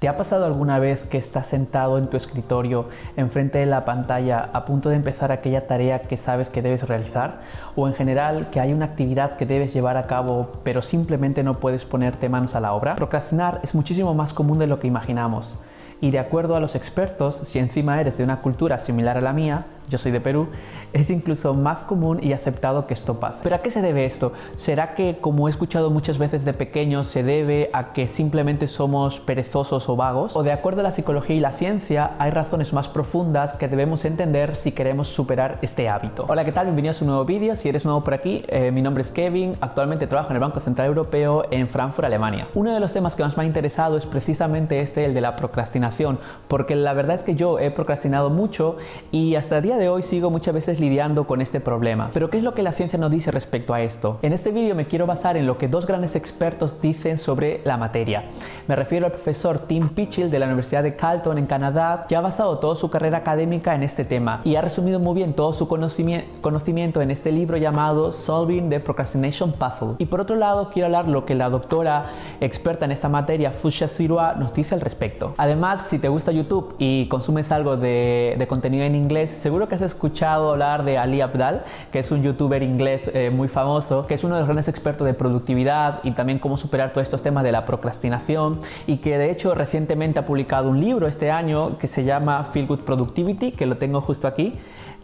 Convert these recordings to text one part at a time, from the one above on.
¿Te ha pasado alguna vez que estás sentado en tu escritorio enfrente de la pantalla a punto de empezar aquella tarea que sabes que debes realizar? ¿O en general que hay una actividad que debes llevar a cabo pero simplemente no puedes ponerte manos a la obra? Procrastinar es muchísimo más común de lo que imaginamos. Y de acuerdo a los expertos, si encima eres de una cultura similar a la mía, yo soy de Perú, es incluso más común y aceptado que esto pase. ¿Pero a qué se debe esto? ¿Será que, como he escuchado muchas veces de pequeños, se debe a que simplemente somos perezosos o vagos? ¿O de acuerdo a la psicología y la ciencia, hay razones más profundas que debemos entender si queremos superar este hábito? Hola, ¿qué tal? Bienvenidos a un nuevo vídeo. Si eres nuevo por aquí, mi nombre es Kevin. Actualmente trabajo en el Banco Central Europeo en Frankfurt, Alemania. Uno de los temas que más me ha interesado es precisamente el de la procrastinación, porque la verdad es que yo he procrastinado mucho y hasta el día de hoy sigo muchas veces lidiando con este problema. Pero ¿qué es lo que la ciencia nos dice respecto a esto? En este vídeo me quiero basar en lo que dos grandes expertos dicen sobre la materia. Me refiero al profesor Tim Pychyl de la Universidad de Carleton en Canadá, que ha basado toda su carrera académica en este tema y ha resumido muy bien todo su conocimiento en este libro llamado Solving the Procrastination Puzzle. Y por otro lado, quiero hablar lo que la doctora experta en esta materia, Fusha Sirois, nos dice al respecto. Además, si te gusta YouTube y consumes algo de contenido en inglés, seguro que has escuchado hablar de Ali Abdaal, que es un youtuber inglés muy famoso, que es uno de los grandes expertos de productividad y también cómo superar todos estos temas de la procrastinación, y que de hecho recientemente ha publicado un libro este año que se llama Feel Good Productivity, que lo tengo justo aquí,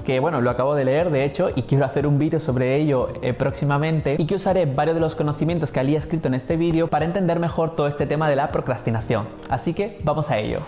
que bueno, lo acabo de leer de hecho y quiero hacer un vídeo sobre ello próximamente, y que usaré varios de los conocimientos que Ali ha escrito en este vídeo para entender mejor todo este tema de la procrastinación. Así que vamos a ello.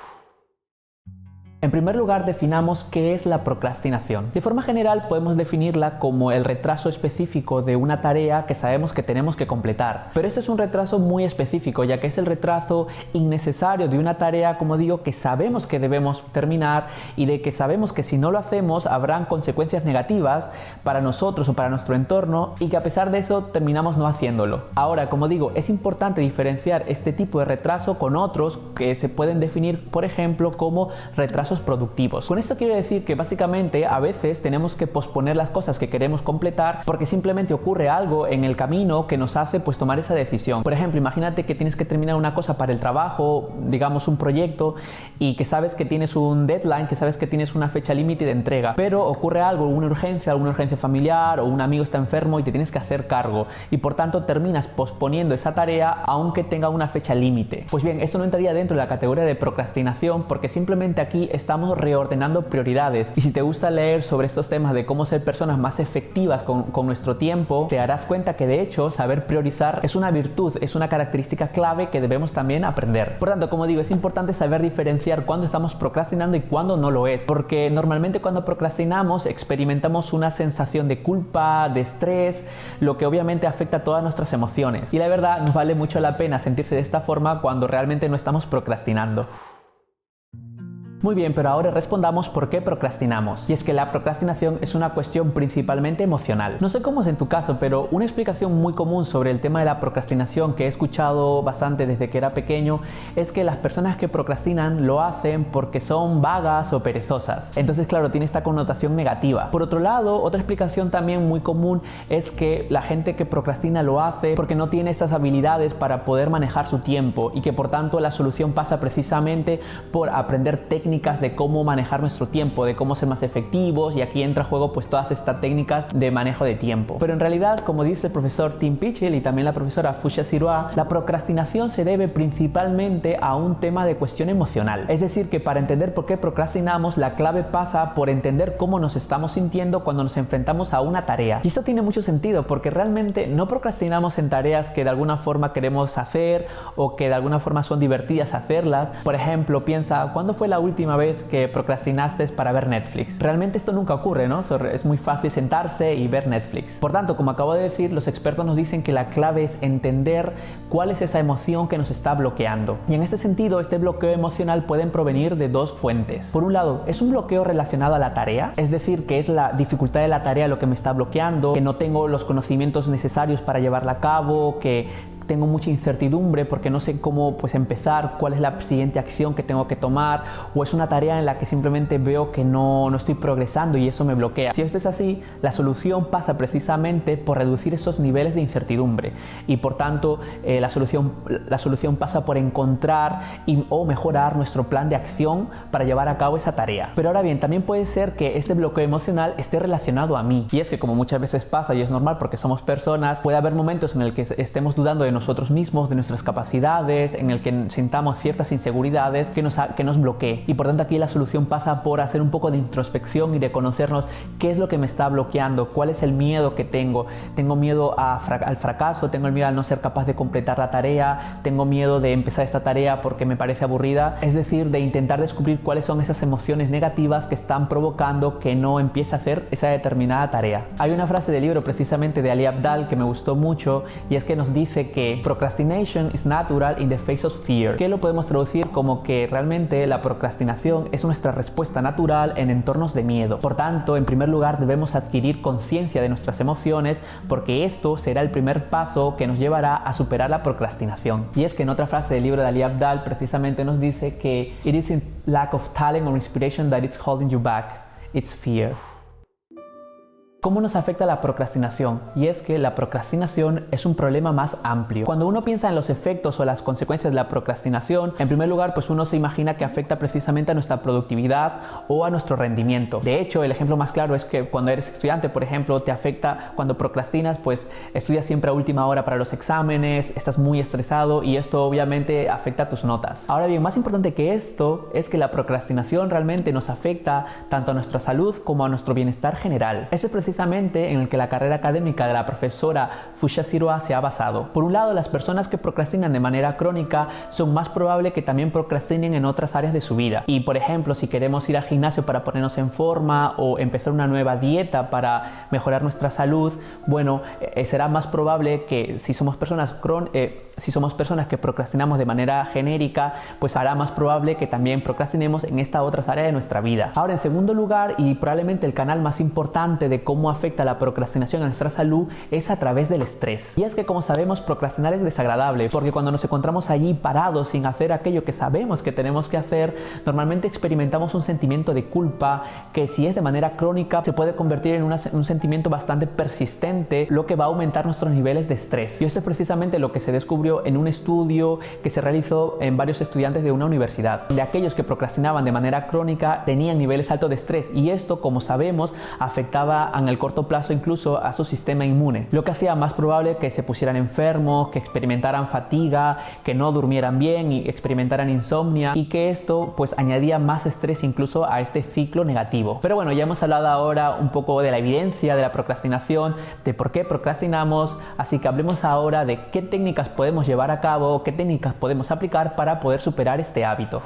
En primer lugar, definamos qué es la procrastinación. De forma general, podemos definirla como el retraso específico de una tarea que sabemos que tenemos que completar. Pero este es un retraso muy específico, ya que es el retraso innecesario de una tarea, como digo, que sabemos que debemos terminar y de que sabemos que si no lo hacemos habrán consecuencias negativas para nosotros o para nuestro entorno, y que a pesar de eso terminamos no haciéndolo. Ahora, como digo, es importante diferenciar este tipo de retraso con otros que se pueden definir, por ejemplo, como retrasos productivos. Con esto quiero decir que básicamente a veces tenemos que posponer las cosas que queremos completar porque simplemente ocurre algo en el camino que nos hace tomar esa decisión. Por ejemplo, imagínate que tienes que terminar una cosa para el trabajo, digamos un proyecto, y que sabes que tienes un deadline, que sabes que tienes una fecha límite de entrega, pero ocurre algo, alguna urgencia familiar, o un amigo está enfermo y te tienes que hacer cargo, y por tanto terminas posponiendo esa tarea aunque tenga una fecha límite. Pues bien, esto no entraría dentro de la categoría de procrastinación, porque simplemente aquí estamos reordenando prioridades. Y si te gusta leer sobre estos temas de cómo ser personas más efectivas con nuestro tiempo, te darás cuenta que de hecho saber priorizar es una virtud, es una característica clave que debemos también aprender. Por tanto, como digo, es importante saber diferenciar cuándo estamos procrastinando y cuándo no lo es, porque normalmente cuando procrastinamos experimentamos una sensación de culpa, de estrés, lo que obviamente afecta a todas nuestras emociones. Y la verdad, nos vale mucho la pena sentirse de esta forma cuando realmente no estamos procrastinando. Muy bien, pero ahora respondamos por qué procrastinamos. Y es que la procrastinación es una cuestión principalmente emocional. No sé cómo es en tu caso, pero una explicación muy común sobre el tema de la procrastinación que he escuchado bastante desde que era pequeño es que las personas que procrastinan lo hacen porque son vagas o perezosas. Entonces, claro, tiene esta connotación negativa. Por otro lado, otra explicación también muy común es que la gente que procrastina lo hace porque no tiene estas habilidades para poder manejar su tiempo, y que por tanto la solución pasa precisamente por aprender técnicas de cómo manejar nuestro tiempo, de cómo ser más efectivos, y aquí entra a juego todas estas técnicas de manejo de tiempo. Pero en realidad, como dice el profesor Tim Pychyl y también la profesora Fusha Sirois, la procrastinación se debe principalmente a un tema de cuestión emocional. Es decir, que para entender por qué procrastinamos, la clave pasa por entender cómo nos estamos sintiendo cuando nos enfrentamos a una tarea. Y esto tiene mucho sentido, porque realmente no procrastinamos en tareas que de alguna forma queremos hacer o que de alguna forma son divertidas hacerlas. Por ejemplo, piensa, ¿cuándo fue la última vez que procrastinaste para ver Netflix? Realmente esto nunca ocurre, ¿no? Es muy fácil sentarse y ver Netflix. Por tanto, como acabo de decir, los expertos nos dicen que la clave es entender cuál es esa emoción que nos está bloqueando. Y en este sentido, este bloqueo emocional puede provenir de dos fuentes. Por un lado, es un bloqueo relacionado a la tarea, es decir, que es la dificultad de la tarea lo que me está bloqueando, que no tengo los conocimientos necesarios para llevarla a cabo, que tengo mucha incertidumbre porque no sé cómo pues empezar, cuál es la siguiente acción que tengo que tomar, o es una tarea en la que simplemente veo que no estoy progresando y eso me bloquea. Si esto es así, la solución pasa precisamente por reducir esos niveles de incertidumbre y por tanto la solución pasa por encontrar o mejorar nuestro plan de acción para llevar a cabo esa tarea. Pero ahora bien, también puede ser que este bloqueo emocional esté relacionado a mí, y es que como muchas veces pasa y es normal porque somos personas, puede haber momentos en el que estemos dudando de nosotros mismos, de nuestras capacidades, en el que sintamos ciertas inseguridades que nos bloquee, y por tanto aquí la solución pasa por hacer un poco de introspección y reconocernos qué es lo que me está bloqueando, cuál es el miedo que tengo miedo al fracaso, tengo el miedo al no ser capaz de completar la tarea, tengo miedo de empezar esta tarea porque me parece aburrida, es decir, de intentar descubrir cuáles son esas emociones negativas que están provocando que no empiece a hacer esa determinada tarea. Hay una frase del libro precisamente de Ali Abdaal que me gustó mucho, y es que nos dice que procrastination is natural in the face of fear, que lo podemos traducir como que realmente la procrastinación es nuestra respuesta natural en entornos de miedo. Por tanto, en primer lugar debemos adquirir conciencia de nuestras emociones, porque esto será el primer paso que nos llevará a superar la procrastinación. Y es que en otra frase del libro de Ali Abdaal precisamente nos dice que it isn't lack of talent or inspiration that is holding you back, it's fear. ¿Cómo nos afecta la procrastinación? Y es que la procrastinación es un problema más amplio. Cuando uno piensa en los efectos o las consecuencias de la procrastinación, en primer lugar, pues uno se imagina que afecta precisamente a nuestra productividad o a nuestro rendimiento. De hecho, el ejemplo más claro es que cuando eres estudiante, por ejemplo, te afecta cuando procrastinas, pues estudias siempre a última hora para los exámenes, estás muy estresado y esto obviamente afecta a tus notas. Ahora bien, más importante que esto es que la procrastinación realmente nos afecta tanto a nuestra salud como a nuestro bienestar general. Eso es precisamente en el que la carrera académica de la profesora Fusha Siroa se ha basado. Por un lado, las personas que procrastinan de manera crónica son más probable que también procrastinen en otras áreas de su vida. Y por ejemplo, si queremos ir al gimnasio para ponernos en forma o empezar una nueva dieta para mejorar nuestra salud, bueno, será más probable que si somos personas que procrastinamos de manera genérica, pues hará más probable que también procrastinemos en estas otras áreas de nuestra vida. Ahora, en segundo lugar, y probablemente el canal más importante de cómo afecta la procrastinación a nuestra salud, es a través del estrés. Y es que, como sabemos, procrastinar es desagradable, porque cuando nos encontramos allí parados sin hacer aquello que sabemos que tenemos que hacer, normalmente experimentamos un sentimiento de culpa que, si es de manera crónica, se puede convertir en un sentimiento bastante persistente, lo que va a aumentar nuestros niveles de estrés. Y esto es precisamente lo que se descubrió en un estudio que se realizó en varios estudiantes de una universidad. De aquellos que procrastinaban de manera crónica tenían niveles altos de estrés, y esto, como sabemos, afectaba en el corto plazo incluso a su sistema inmune, lo que hacía más probable que se pusieran enfermos, que experimentaran fatiga, que no durmieran bien y experimentaran insomnia, y que esto pues añadía más estrés incluso a este ciclo negativo. Pero bueno, ya hemos hablado ahora un poco de la evidencia de la procrastinación, de por qué procrastinamos, así que hablemos ahora de qué técnicas podemos llevar a cabo, qué técnicas podemos aplicar para poder superar este hábito.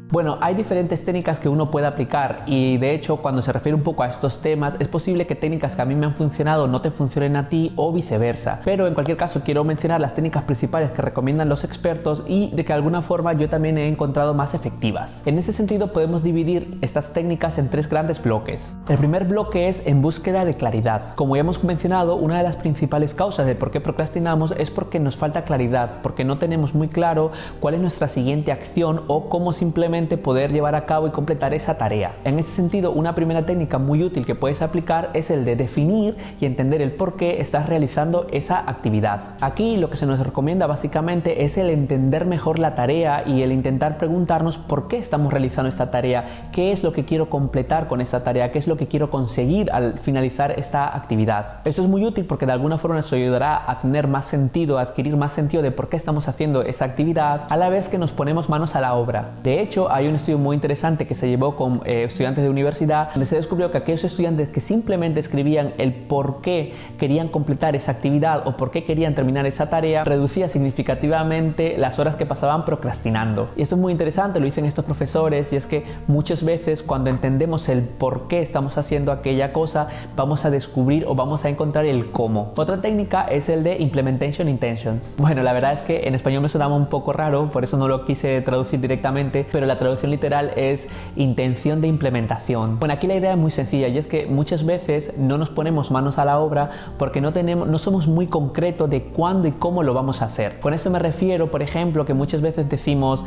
Bueno, hay diferentes técnicas que uno puede aplicar, y de hecho cuando se refiere un poco a estos temas es posible que técnicas que a mí me han funcionado no te funcionen a ti o viceversa, pero en cualquier caso quiero mencionar las técnicas principales que recomiendan los expertos y de que alguna forma yo también he encontrado más efectivas. En ese sentido podemos dividir estas técnicas en tres grandes bloques. El primer bloque es en búsqueda de claridad. Como ya hemos mencionado, una de las principales causas de por qué procrastinamos es porque nos falta claridad, porque no tenemos muy claro cuál es nuestra siguiente acción o cómo simplemente poder llevar a cabo y completar esa tarea. En ese sentido, una primera técnica muy útil que puedes aplicar es el de definir y entender el por qué estás realizando esa actividad. Aquí lo que se nos recomienda básicamente es el entender mejor la tarea y el intentar preguntarnos por qué estamos realizando esta tarea, qué es lo que quiero completar con esta tarea, qué es lo que quiero conseguir al finalizar esta actividad. Esto es muy útil porque de alguna forma nos ayudará a tener más sentido, a adquirir más sentido de por qué estamos haciendo esa actividad, a la vez que nos ponemos manos a la obra. De hecho, hay un estudio muy interesante que se llevó con estudiantes de universidad, donde se descubrió que aquellos estudiantes que simplemente escribían el por qué querían completar esa actividad o por qué querían terminar esa tarea, reducía significativamente las horas que pasaban procrastinando. Y esto es muy interesante, lo dicen estos profesores, y es que muchas veces cuando entendemos el por qué estamos haciendo aquella cosa, vamos a descubrir o vamos a encontrar el cómo. Otra técnica es el de implementation intentions. Bueno, la verdad es que en español me sonaba un poco raro, por eso no lo quise traducir directamente, pero la la traducción literal es intención de implementación. Bueno, aquí la idea es muy sencilla y es que muchas veces no nos ponemos manos a la obra porque no somos muy concretos de cuándo y cómo lo vamos a hacer. Con esto me refiero, por ejemplo, que muchas veces decimos,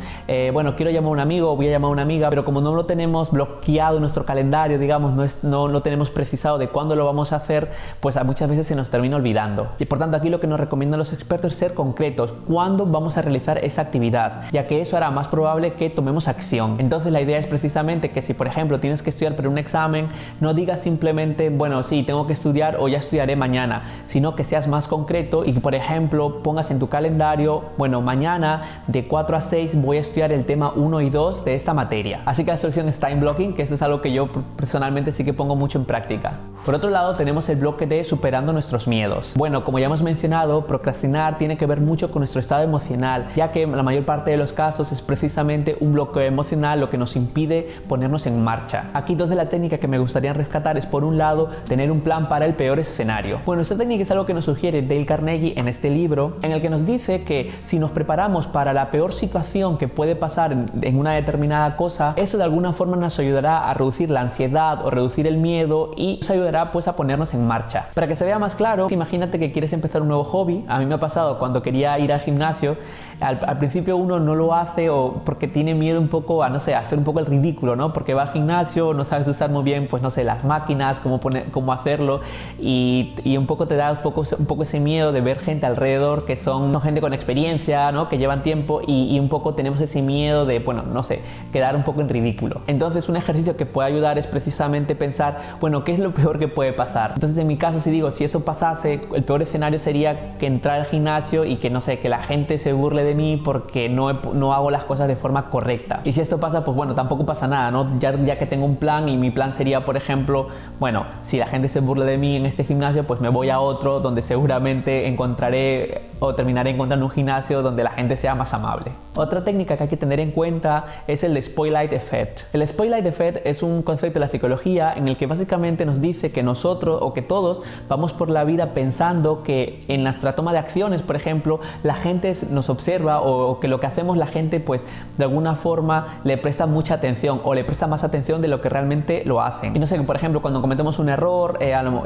bueno, quiero llamar a un amigo o voy a llamar a una amiga, pero como no lo tenemos bloqueado en nuestro calendario, digamos, no lo tenemos precisado de cuándo lo vamos a hacer, pues muchas veces se nos termina olvidando. Y por tanto, aquí lo que nos recomiendan los expertos es ser concretos, cuándo vamos a realizar esa actividad, ya que eso hará más probable que tomemos acción. Entonces la idea es precisamente que si por ejemplo tienes que estudiar para un examen, no digas simplemente, bueno, sí, tengo que estudiar o ya estudiaré mañana, sino que seas más concreto y que por ejemplo pongas en tu calendario, bueno, mañana de 4 a 6 voy a estudiar el tema 1 y 2 de esta materia. Así que la solución es time blocking, que eso es algo que yo personalmente sí que pongo mucho en práctica. Por otro lado, tenemos el bloque de superando nuestros miedos. Bueno, como ya hemos mencionado, procrastinar tiene que ver mucho con nuestro estado emocional, ya que en la mayor parte de los casos es precisamente un bloqueo emocional lo que nos impide ponernos en marcha. Aquí dos de la técnica que me gustaría rescatar es, por un lado, tener un plan para el peor escenario. Bueno, esta técnica es algo que nos sugiere Dale Carnegie en este libro, en el que nos dice que si nos preparamos para la peor situación que puede pasar en una determinada cosa, eso de alguna forma nos ayudará a reducir la ansiedad o reducir el miedo y nos ayudará pues a ponernos en marcha. Para que se vea más claro, imagínate que quieres empezar un nuevo hobby. A mí me ha pasado cuando quería ir al gimnasio, al principio uno no lo hace o porque tiene miedo un poco a, no sé, a hacer un poco el ridículo, ¿no? Porque va al gimnasio, no sabes usar muy bien, pues no sé, las máquinas, cómo hacerlo y un poco te da un poco ese miedo de ver gente alrededor que son gente con experiencia, ¿no? Que llevan tiempo y un poco tenemos ese miedo de, bueno, no sé, quedar un poco en ridículo. Entonces un ejercicio que puede ayudar es precisamente pensar, bueno, ¿qué es lo peor que puede pasar? Entonces en mi caso, si eso pasase, el peor escenario sería que entrar al gimnasio y que, no sé, que la gente se burle de mí porque no hago las cosas de forma correcta. Y si esto pasa, pues bueno, tampoco pasa nada, ¿no? Ya que tengo un plan y mi plan sería, por ejemplo, bueno, si la gente se burla de mí en este gimnasio, pues me voy a otro donde seguramente encontraré o terminaré encontrando un gimnasio donde la gente sea más amable. Otra técnica que hay que tener en cuenta es el Spotlight Effect. El Spotlight Effect es un concepto de la psicología en el que básicamente nos dice que nosotros o que todos vamos por la vida pensando que en nuestra toma de acciones, por ejemplo, la gente nos observa o que lo que hacemos la gente pues de alguna forma le presta mucha atención o le presta más atención de lo que realmente lo hacen. Y no sé, por ejemplo, cuando cometemos un error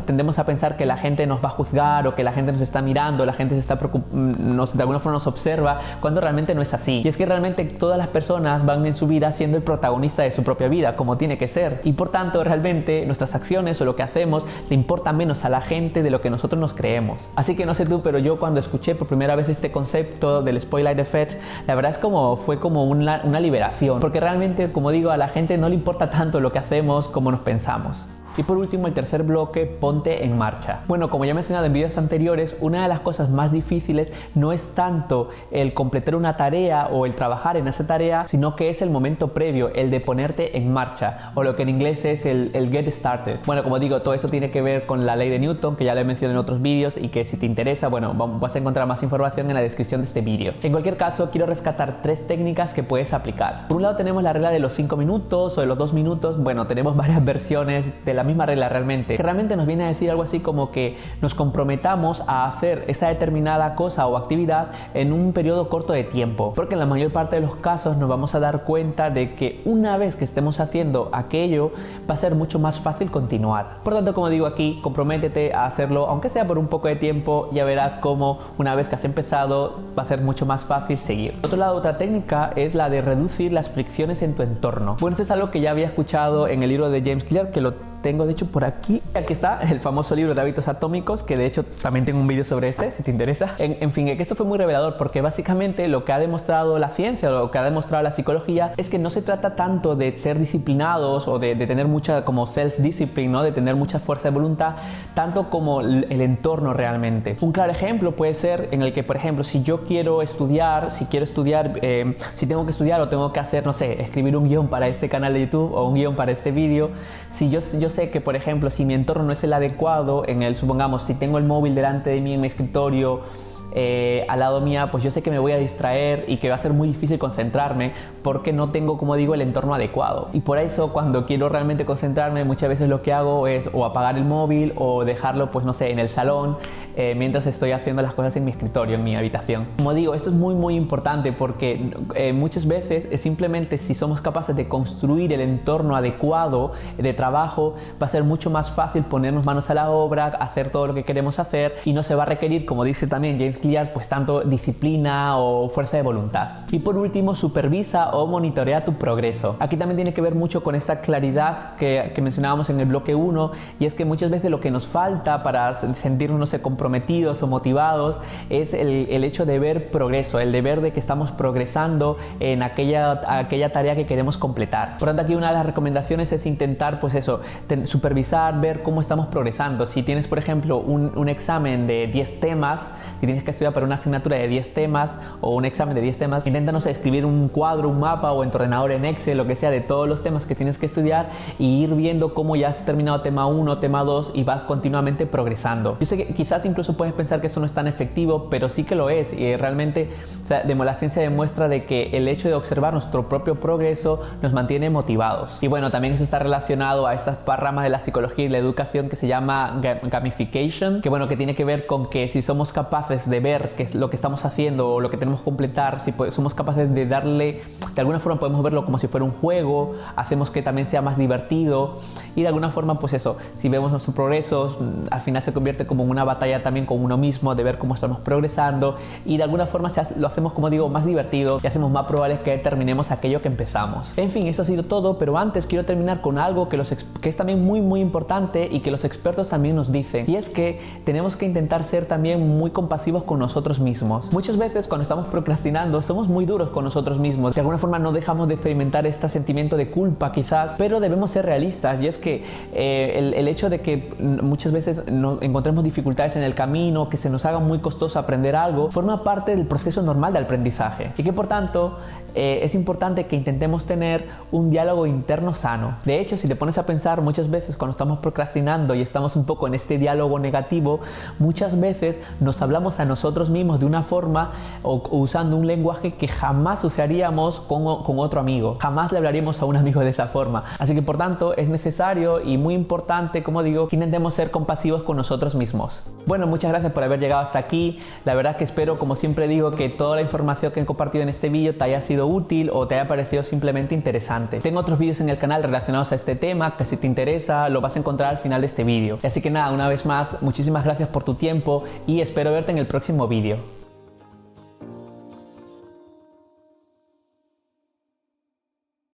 tendemos a pensar que la gente nos va a juzgar o que la gente nos está mirando, la gente se está de alguna forma nos observa, cuando realmente no es así. Y es que realmente todas las personas van en su vida siendo el protagonista de su propia vida, como tiene que ser. Y por tanto, realmente nuestras acciones o lo que hacemos le importa menos a la gente de lo que nosotros nos creemos. Así que no sé tú, pero yo cuando escuché por primera vez este concepto del Spotlight Effect, la verdad es fue como una liberación, porque realmente, como digo, a la gente no le importa tanto lo que hacemos como nos pensamos. Y por último, el tercer bloque, ponte en marcha. Bueno, como ya he mencionado en vídeos anteriores, una de las cosas más difíciles no es tanto el completar una tarea o el trabajar en esa tarea, sino que es el momento previo, el de ponerte en marcha, o lo que en inglés es el get started. Bueno, como digo, todo eso tiene que ver con la ley de Newton, que ya lo he mencionado en otros vídeos y que si te interesa, bueno, vas a encontrar más información en la descripción de este vídeo. En cualquier caso, quiero rescatar 3 técnicas que puedes aplicar. Por un lado tenemos la regla de los 5 minutos o de los 2 minutos. Bueno, tenemos varias versiones de la misma regla realmente, que realmente nos viene a decir algo así como que nos comprometamos a hacer esa determinada cosa o actividad en un periodo corto de tiempo, porque en la mayor parte de los casos nos vamos a dar cuenta de que una vez que estemos haciendo aquello va a ser mucho más fácil continuar. Por tanto, como digo aquí, comprométete a hacerlo, aunque sea por un poco de tiempo, ya verás cómo una vez que has empezado va a ser mucho más fácil seguir. Por otro lado, otra técnica es la de reducir las fricciones en tu entorno. Bueno, esto es algo que ya había escuchado en el libro de James Clear, que lo tengo de hecho por aquí. Aquí está el famoso libro de hábitos atómicos, que de hecho también tengo un vídeo sobre este, si te interesa. En fin, que esto fue muy revelador porque básicamente lo que ha demostrado la ciencia o lo que ha demostrado la psicología es que no se trata tanto de ser disciplinados o de tener mucha como self-discipline, ¿no? De tener mucha fuerza de voluntad, tanto como el entorno realmente. Un claro ejemplo puede ser en el que, por ejemplo, si yo quiero estudiar, si tengo que estudiar o tengo que hacer, no sé, escribir un guión para este canal de YouTube o un guión para este vídeo, si yo sé que, por ejemplo, si mi entorno no es el adecuado, supongamos, si tengo el móvil delante de mí en mi escritorio al lado mía, pues yo sé que me voy a distraer y que va a ser muy difícil concentrarme porque no tengo, como digo, el entorno adecuado. Y por eso cuando quiero realmente concentrarme, muchas veces lo que hago es o apagar el móvil o dejarlo, pues no sé, en el salón mientras estoy haciendo las cosas en mi escritorio, en mi habitación. Como digo, esto es muy importante porque muchas veces simplemente si somos capaces de construir el entorno adecuado de trabajo, va a ser mucho más fácil ponernos manos a la obra, hacer todo lo que queremos hacer y no se va a requerir, como dice también James Clear, pues tanto disciplina o fuerza de voluntad. Y por último, supervisa o monitorea tu progreso. Aquí también tiene que ver mucho con esta claridad que mencionábamos en el bloque 1, y es que muchas veces lo que nos falta para sentirnos, no sé, comprometidos o motivados es el hecho de ver progreso, el de ver de que estamos progresando en aquella tarea que queremos completar. Por tanto, aquí una de las recomendaciones es intentar, pues eso, supervisar, ver cómo estamos progresando. Si tienes, por ejemplo, un examen de 10 temas, si tienes que estudiar para una asignatura de 10 temas o un examen de 10 temas, intenta, no sé, escribir un cuadro, un mapa o en tu ordenador en Excel, lo que sea, de todos los temas que tienes que estudiar y ir viendo cómo ya has terminado tema 1, tema 2 y vas continuamente progresando. Yo sé que quizás incluso puedes pensar que eso no es tan efectivo, pero sí que lo es, y realmente, o sea, la ciencia demuestra de que el hecho de observar nuestro propio progreso nos mantiene motivados. Y bueno, también eso está relacionado a estas ramas de la psicología y la educación que se llama gamification, que bueno, que tiene que ver con que si somos capaces de ver qué es lo que estamos haciendo o lo que tenemos que completar, si somos capaces de darle, de alguna forma podemos verlo como si fuera un juego, hacemos que también sea más divertido y de alguna forma, pues eso, si vemos nuestros progresos, al final se convierte como en una batalla también con uno mismo, de ver cómo estamos progresando, y de alguna forma lo hacemos, como digo, más divertido y hacemos más probable que terminemos aquello que empezamos. En fin, eso ha sido todo, pero antes quiero terminar con algo que es también muy importante y que los expertos también nos dicen, y es que tenemos que intentar ser también muy compasivos con nosotros mismos. Muchas veces cuando estamos procrastinando somos muy duros con nosotros mismos, de alguna forma no dejamos de experimentar este sentimiento de culpa quizás, pero debemos ser realistas, y es que el hecho de que muchas veces encontremos dificultades en el camino, que se nos haga muy costoso aprender algo, forma parte del proceso normal de aprendizaje, y que por tanto es importante que intentemos tener un diálogo interno sano. De hecho, si te pones a pensar, muchas veces cuando estamos procrastinando y estamos un poco en este diálogo negativo, muchas veces nos hablamos a nosotros mismos de una forma o usando un lenguaje que jamás usaríamos con otro amigo. Jamás le hablaríamos a un amigo de esa forma. Así que por tanto es necesario y muy importante, como digo, que intentemos ser compasivos con nosotros mismos. Bueno, muchas gracias por haber llegado hasta aquí. La verdad que espero, como siempre digo, que toda la información que he compartido en este vídeo te haya sido útil o te haya parecido simplemente interesante. Tengo otros vídeos en el canal relacionados a este tema que si te interesa lo vas a encontrar al final de este vídeo. Así que nada, una vez más, muchísimas gracias por tu tiempo y espero verte en el próximo vídeo.